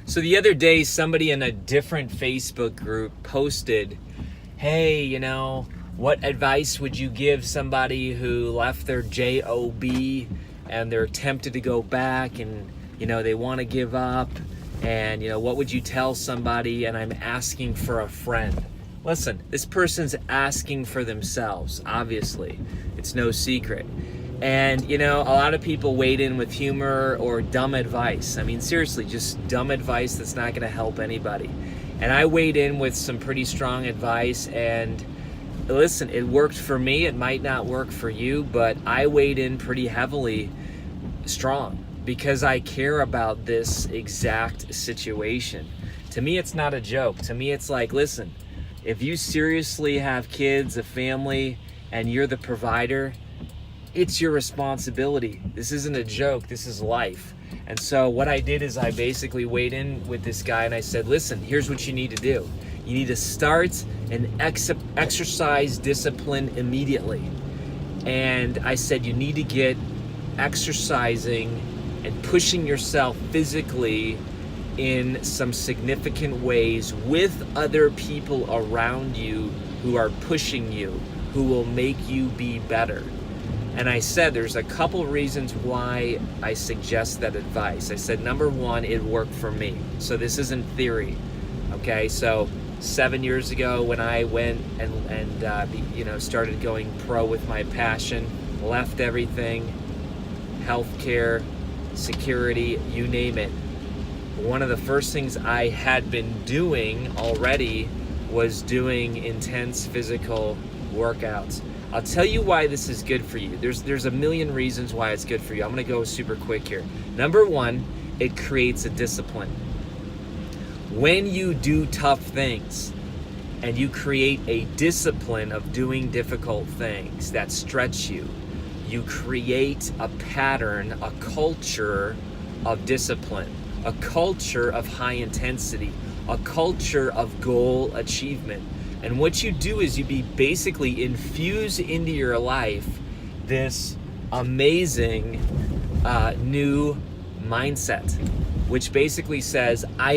So the other day, somebody in a different Facebook group posted, hey, what advice would you give somebody who left their job and they're tempted to go back and, they want to give up? And, what would you tell somebody? And I'm asking for a friend. Listen, this person's asking for themselves, obviously. It's no secret. And, a lot of people wade in with humor or dumb advice. I mean, seriously, just dumb advice that's not going to help anybody. And I weighed in with some pretty strong advice. And listen, it worked for me. It might not work for you, but I weighed in pretty heavily strong because I care about this exact situation. To me, it's not a joke. To me, it's like, listen, if you seriously have kids, a family, and you're the provider, it's your responsibility. This isn't a joke, this is life. And so what I did is I basically weighed in with this guy and I said, listen, here's what you need to do. You need to start an exercise discipline immediately. And I said, you need to get exercising and pushing yourself physically in some significant ways with other people around you who are pushing you, who will make you be better. And I said there's a couple reasons why I suggest that advice. I said, number one, it worked for me. So this isn't theory, okay? So 7 years ago when I went and started going pro with my passion, left everything, healthcare, security, you name it. One of the first things I had been doing already was doing intense physical workouts. I'll tell you why this is good for you. There's a million reasons why it's good for you. I'm gonna go super quick here. Number one, it creates a discipline. When you do tough things and you create a discipline of doing difficult things that stretch you, you create a pattern, a culture of discipline, a culture of high intensity, a culture of goal achievement. And what you do is you basically infuse into your life this amazing new mindset, which basically says, I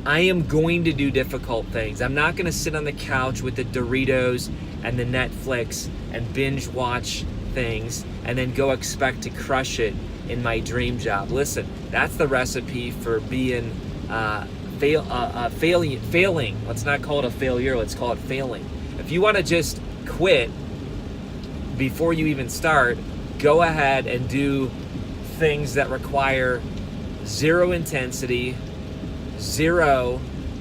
am going to do difficult things. I'm not going to sit on the couch with the Doritos and the Netflix and binge watch things and then go expect to crush it in my dream job. Listen, that's the recipe for being failing. Let's not call it a failure, let's call it failing. If you want to just quit before you even start, go ahead and do things that require zero intensity, zero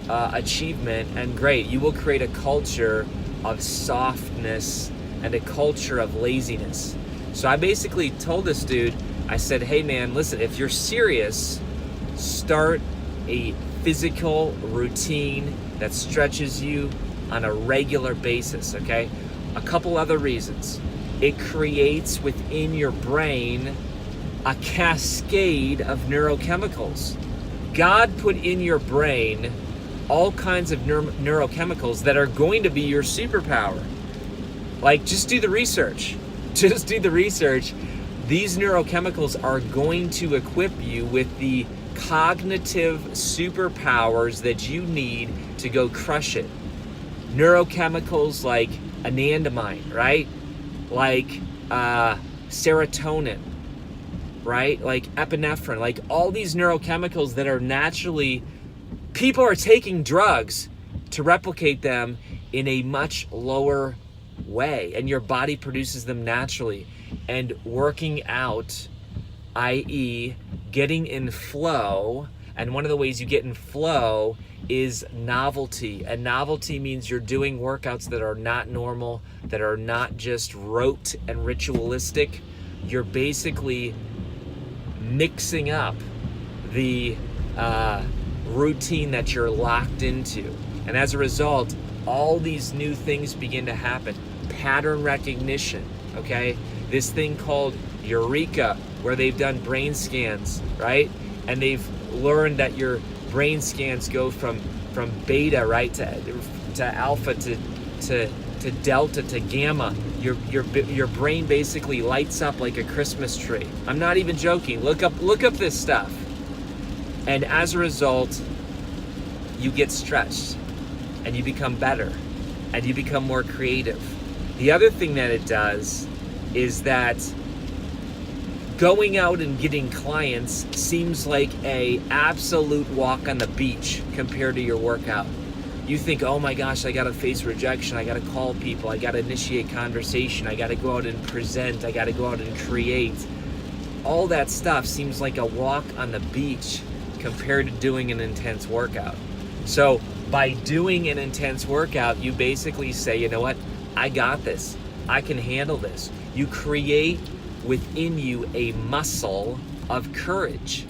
achievement, and great. You will create a culture of softness and a culture of laziness. So I basically told this dude, I said, hey man, listen, if you're serious, start a physical routine that stretches you on a regular basis, okay? A couple other reasons. It creates within your brain a cascade of neurochemicals. God put in your brain all kinds of neurochemicals that are going to be your superpower. Like, just do the research. Just do the research. These neurochemicals are going to equip you with the cognitive superpowers that you need to go crush it. Neurochemicals like anandamide, right? Like serotonin, right? Like epinephrine, like all these neurochemicals that are naturally, people are taking drugs to replicate them in a much lower way, and your body produces them naturally. And working out, i.e. getting in flow, and one of the ways you get in flow is novelty. And novelty means you're doing workouts that are not normal, that are not just rote and ritualistic. You're basically mixing up the routine that you're locked into. And as a result, all these new things begin to happen. Pattern recognition, okay? This thing called Eureka, where they've done brain scans, right? And they've learned that your brain scans go from beta, right, to alpha to delta to gamma. Your brain basically lights up like a Christmas tree. I'm not even joking. Look up this stuff. And as a result, you get stretched and you become better and you become more creative. The other thing that it does is that going out and getting clients seems like a absolute walk on the beach compared to your workout. You think, oh my gosh, I gotta face rejection, I gotta call people, I gotta initiate conversation, I gotta go out and present, I gotta go out and create. All that stuff seems like a walk on the beach compared to doing an intense workout. So by doing an intense workout, you basically say, you know what, I got this, I can handle this. You create within you a muscle of courage.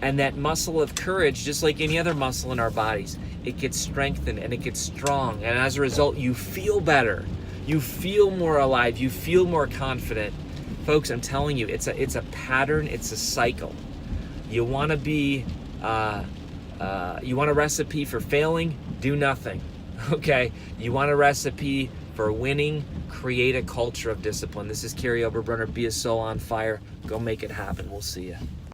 And that muscle of courage, just like any other muscle in our bodies, it gets strengthened and it gets strong. And as a result, you feel better. You feel more alive. You feel more confident. Folks, I'm telling you, it's a pattern. It's a cycle. You want to be, you want a recipe for failing? Do nothing. Okay? You want a recipe for winning? Create a culture of discipline. This is Kerry Oberbrunner. Be a soul on fire. Go make it happen. We'll see you.